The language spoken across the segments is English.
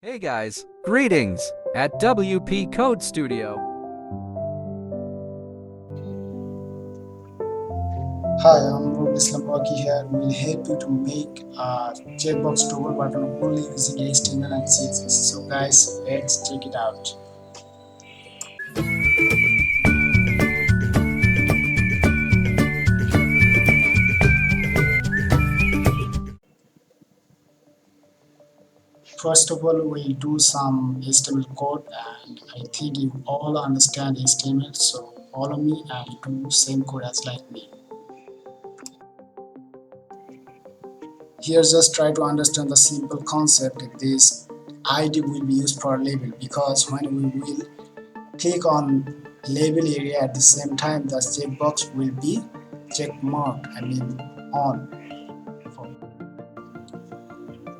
Hey guys, greetings at WPCode Studio. Hi, I'm Islam Waki here. We'll help you to make a checkbox toggle button only using HTML and CSS. So guys, let's check it out. First of all, we'll do some HTML code, and I think you all understand HTML, so follow me and do same code as like me. Here, just try to understand the simple concept. This ID will be used for label, because when we will click on label area at the same time, the checkbox will be check marked, on.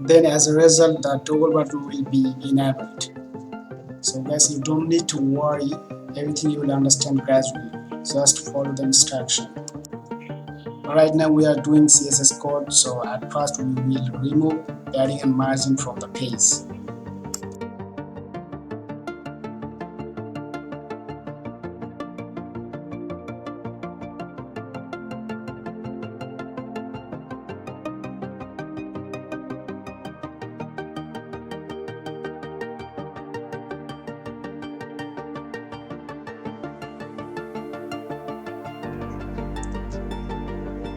Then as a result, the toggle button will be enabled. So guys, you don't need to worry, everything you will understand gradually. Just follow the instruction. Right now we are doing CSS code, so at first we will remove padding and margin from the page.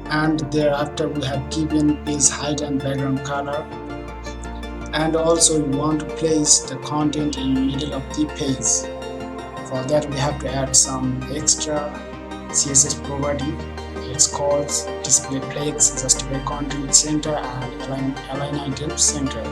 And thereafter we have given page height and background color, and also we want to place the content in the middle of the page. For that we have to add some extra CSS property. It's called display flex, justify content center, and align item center.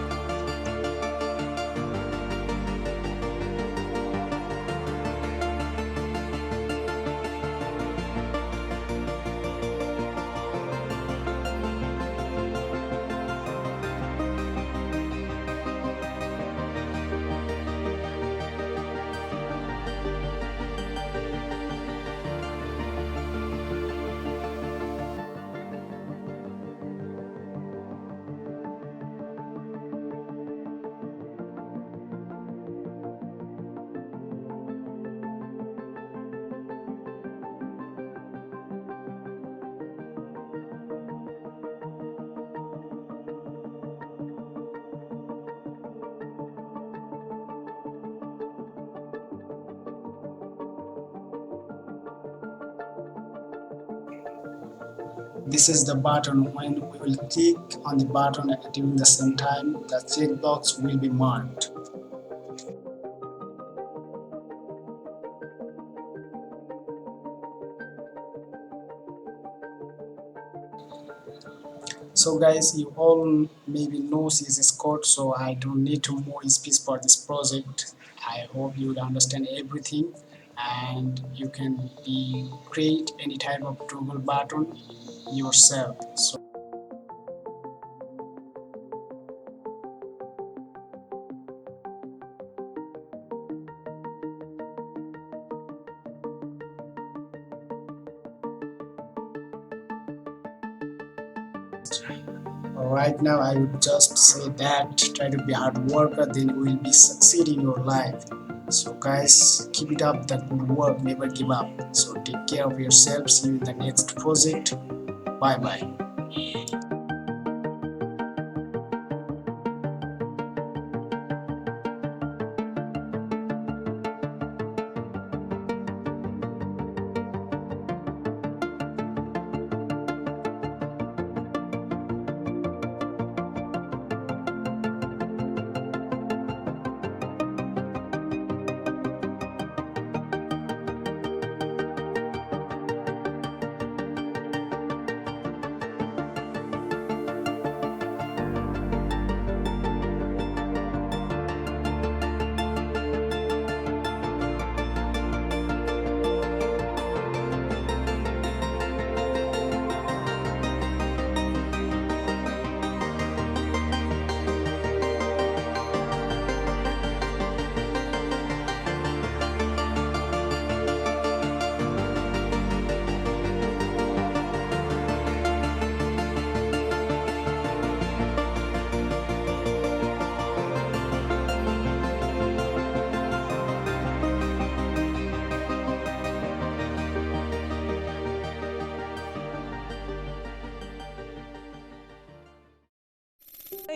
This is the button. When we will click on the button during the same time, the checkbox will be marked. So guys, you all maybe know CSS code, so I don't need to more speech for this project. I hope you will understand everything, and you can create any type of toggle button yourself. So right now I would just say that try to be a hard worker, then you will be succeed in your life. So guys, keep it up, that good work, never give up. So take care of yourself, see you in the next project. Bye bye.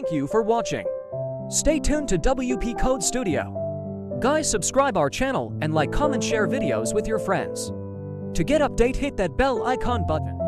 Thank you for watching. Stay tuned to WP Code Studio. Guys, subscribe our channel and like, comment, share videos with your friends. To get update, hit that bell icon button.